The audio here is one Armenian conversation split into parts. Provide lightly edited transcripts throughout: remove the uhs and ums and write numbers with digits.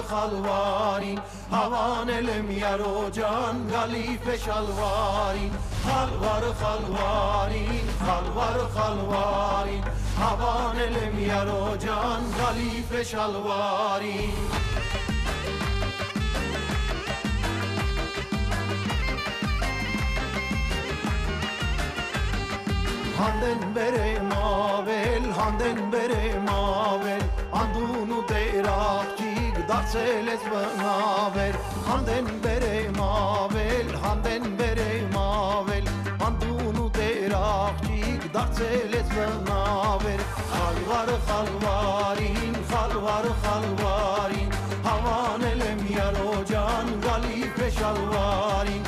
Խալվարին հավանել եմ Յարո ջան գալիվ է շալվարին խալվարին հավանել եմ Յարո ջան գալիվ է շալվարին Հանդեն բերեմ ավել անդունու դեր աղջիկ դարձել ես բնավել Հանդեն բերեմ ավել անդունու դեր աղջիկ դարձել ես բնավել խալվարին հավանել եմ Յարո ջան գալիվ է շալվարին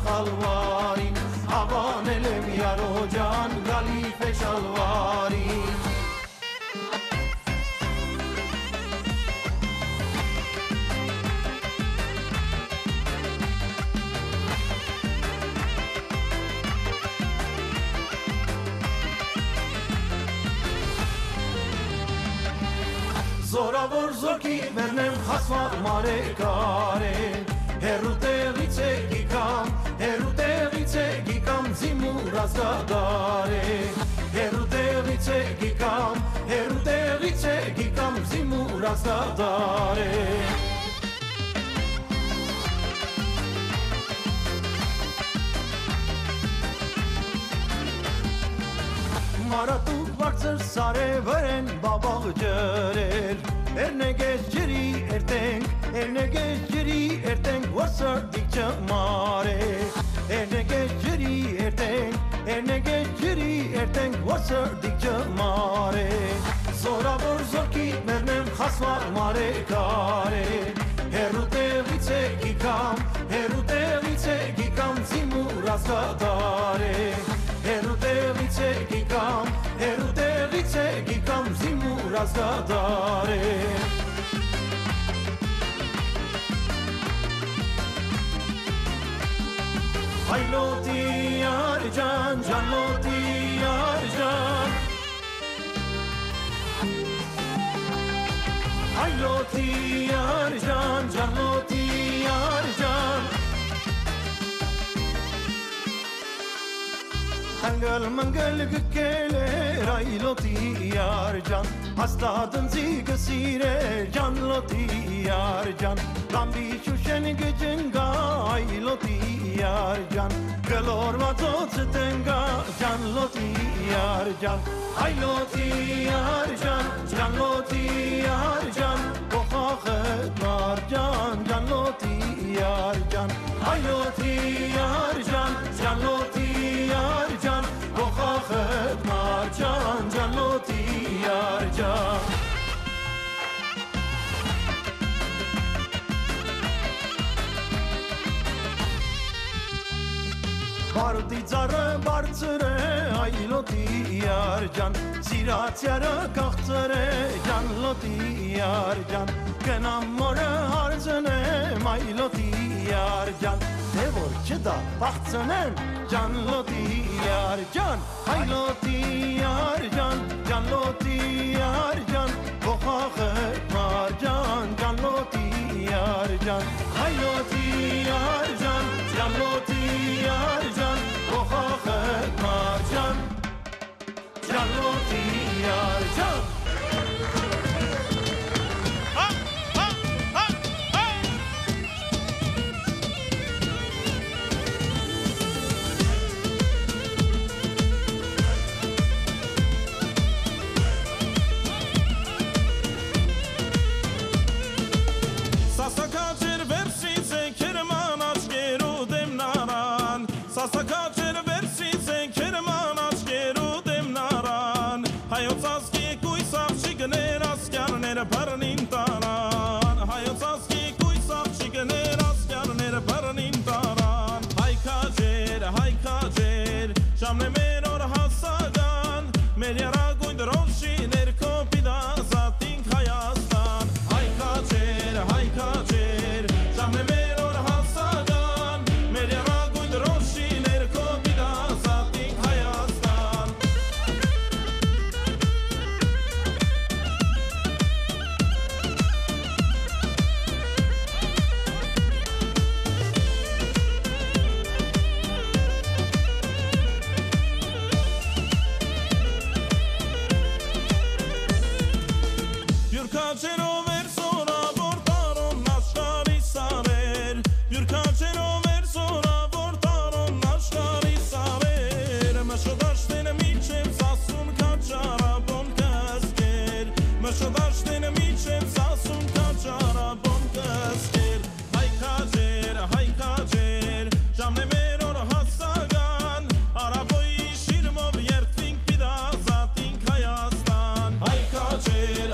խալվարին հավանել եմ Յարո ջան գալիվ է շալվարին Զորավոր զորքի մերնեմ հասմար մարեկարեն Հերու տեղից է գիկամ զիմուր ազգադար է Հերու տեղից է գիկամ զիմուր ազգադար է Մարատուկ բարձր սարևր են բաբաղ ջրել Էրնեգեզ ջրի երտենք որ սրտիկ չմար է Էրնեգեզ ջրի երտենք որ սրտիկ չմար է Զորավոր զորքի մերնեմ խասմար մարեկար է Հերու տեղից է գիկամ զիմուր ազգադար է Հերու տեղից է գիկամ զիմուր ազգադար է Հայլոտի աջան, ջանլոտի աջան Հայլոտի աջան, ջանլոտի աջան Hangel mangel gükkeler ayloti yarcan Hastadın zigasire can loti yarcan Rambi şuşen gücünga ayloti yarcan Galor vazottenga can loti yarcan Ayloti yarcan can loti yarcan Bohahet marcan can loti yarcan Ayloti yarcan can loti yarcan Bohahet marcan can loti yarcan Բարդի ծառը բարձր է, այլոտի արջան, սիրացյարը կաղծր է, ջանլոտի արջան, կնամ մորը հարցն եմ, այլոտի արջան, թե որ չդա պաղցնեմ, ջանլոտի արջան, այլոտի արջան, ջանլոտի արջան, ողախը մարջան, ջանլոտի արջան, այլոտի արջան, ջանլոտի aրջան, ողախետ մարջան, ջանլոտի արջան Սասակաչեր վերսից են կերման աչկերու դեմնարան Հայոց ասկի կույսավ շիգներ ասկյանները բրնին տարան Հայոց ասկի կույսավ շիգներ ասկյանները բրնին տարան Հայքաջեր, ժամն է մեր օր հասագան Մեր երագույն դրոշի ներքո պիդազատինք Հայաստան Հայքաջեր, ժամն է մեր օր հասագան Մեր երագույն դրոշի Յուրքաչերով էր սորավոր տարոն աշխարի սարեր Յուրքաչերով էր սորավոր տարոն աշխարի սարեր Մշոդաշտեն միչև սասուն կաչարաբոն կասկեր Մշոդաշտեն միչև սասուն կաչարաբոն կասկեր Հայքաջեր, ժամն է մեր օր հասագան Արաբոյի շիրմով երդվինք պիդազատինք Հայաստան Հայքաջեր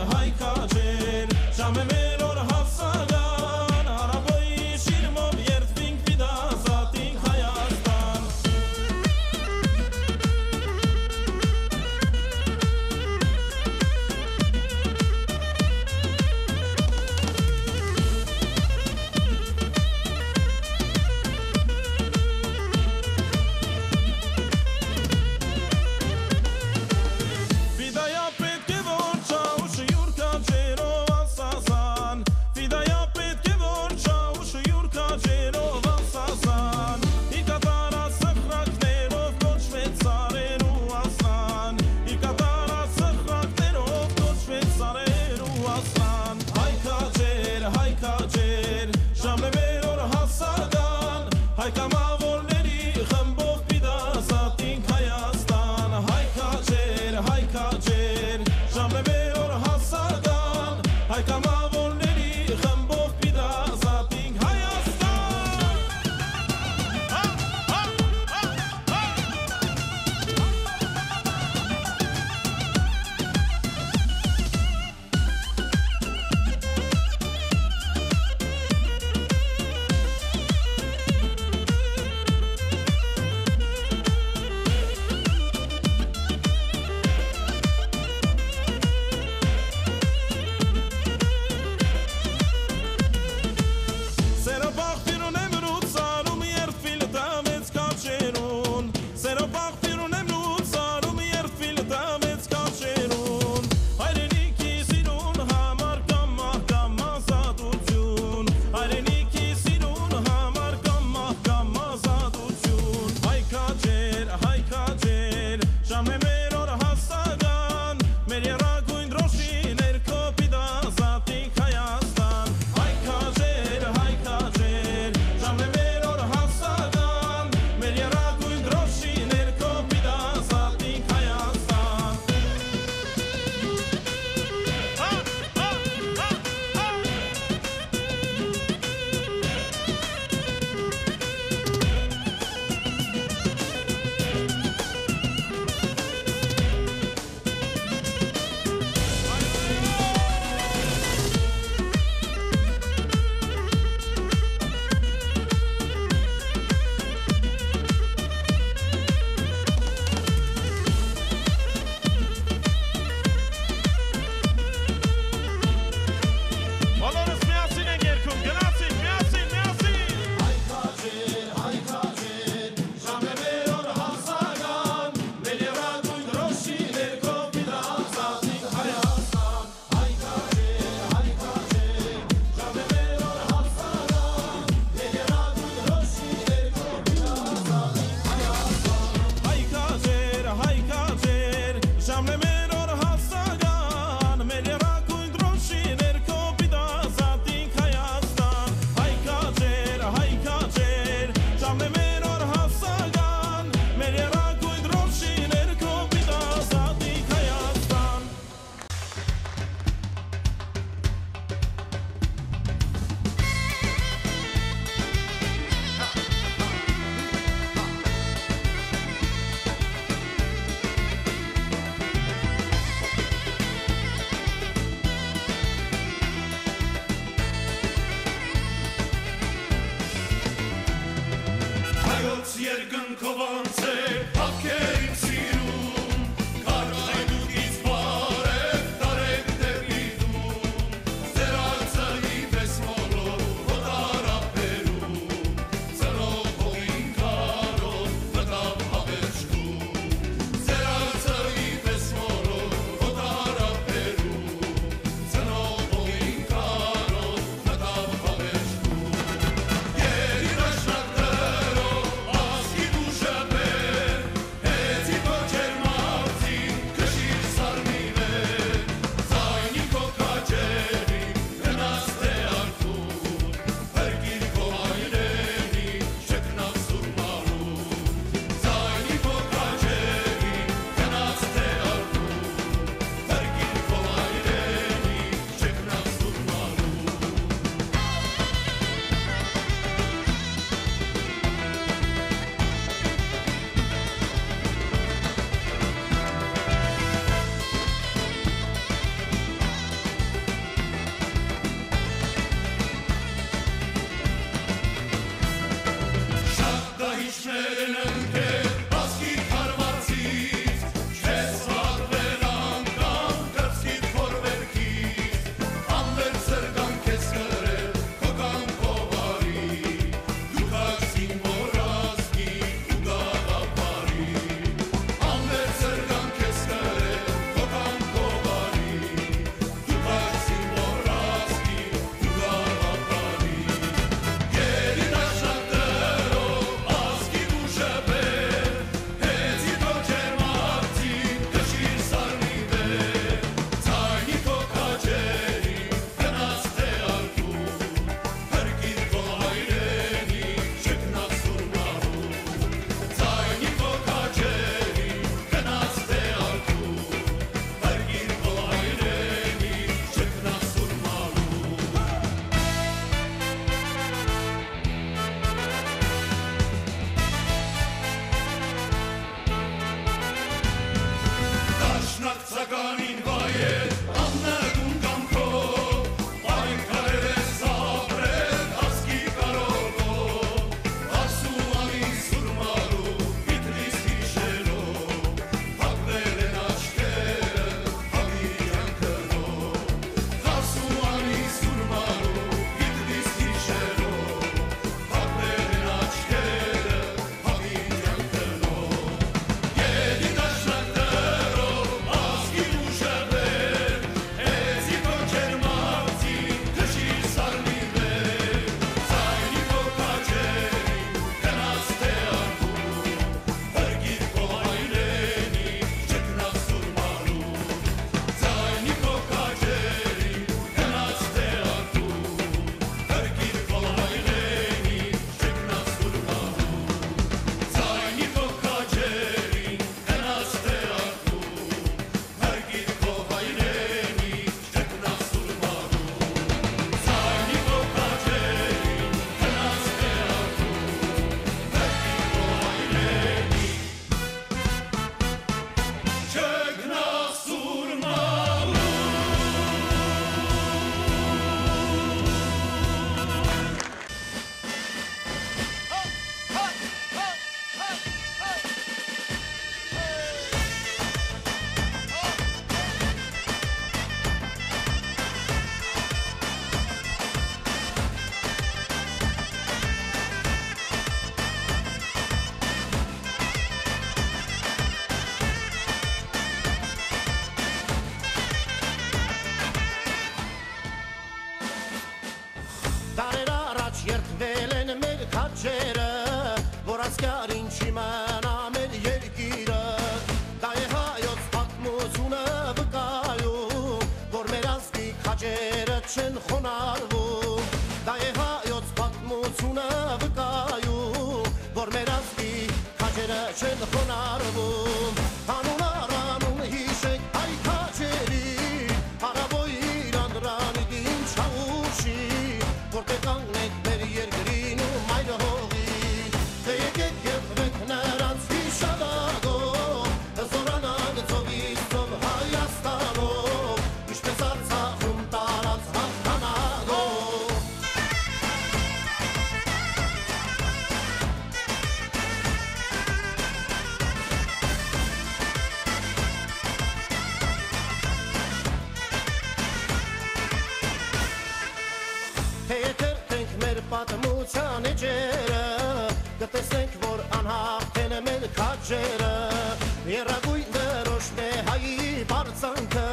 երդվել են մեր քաջերը, որ ասկարին չի մնա մեր երկիրը, դա է հայոց պատմությունը վկայում, որ մեր ազգի քաջերը չեն խոնարհվում, դա է հայոց պատմությունը վկայում, որ մեր ազգի քաջերը չեն խոնարհվում, հանուն առանուն հիշենք այ քաջերի, հարավոյին անդրանիկին չաուշի, որտեղ կանգնենք մեր երկրին ու մայր հողին, թե եկեք երդվենք նրանց հիշադակով, զորանանք ծովից ծով Հայաստանով, ինչպես Արցախում տարած հաղթանակով։ Թե եթերթենք մեր պատմության էջերը, կտեսնենք, որ անհաղթեն մեր քաջերը, եռագույն դրոշն է հայի բարձանքը,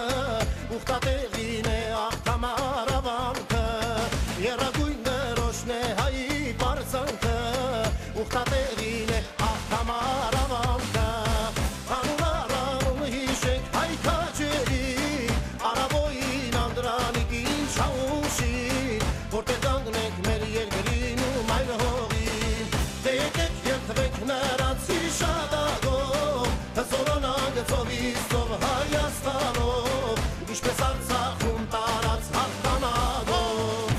ուխտատեղին է աղթամար ավանքը, եռագույն դրոշն է հայի բարձանքը, ուխտատեղին է աղթամար ավանքը, հանուն առանուն հիշենք հայ քաջերի, արավոյին անդրանիկին չաուշի, որտեղ կանգնենք մեր երկրին ու մայր հողին, թե եկեք երդվենք նրանց հիշադակով, զորանանք ծովից ծով Հայաստանով, ինչպես Արցախում տարած հաղթանակով։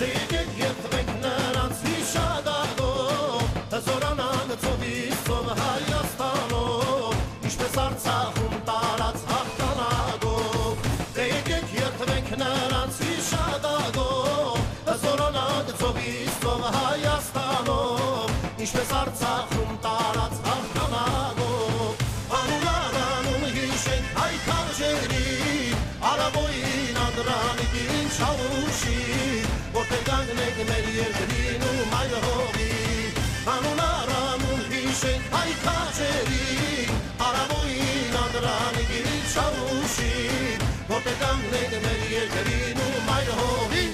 Թե եկեք երդվենք նրանց հիշադակով, զորանանք ծովից ծով Հայաստանով, ինչպես Արցախում տարած հաղթանակով, թե եկեք երդվենք նրանց հիշադակով, զորանանք ծովից ծով Հայաստանով, ինչպես Արցախում տարած հաղթանակով, հանուն առանուն հիշենք հայ քաջերի, արավոյին անդրանիկին չաուշի, որտեղ կանգնենք մեր երկրին ու մայր հողին, հանուն առանուն հիշենք հայ քաջերի, արավոյին անդրանիկին չաուշի, որտեղ կանգնենք մեր երկրին ու մայր հողին։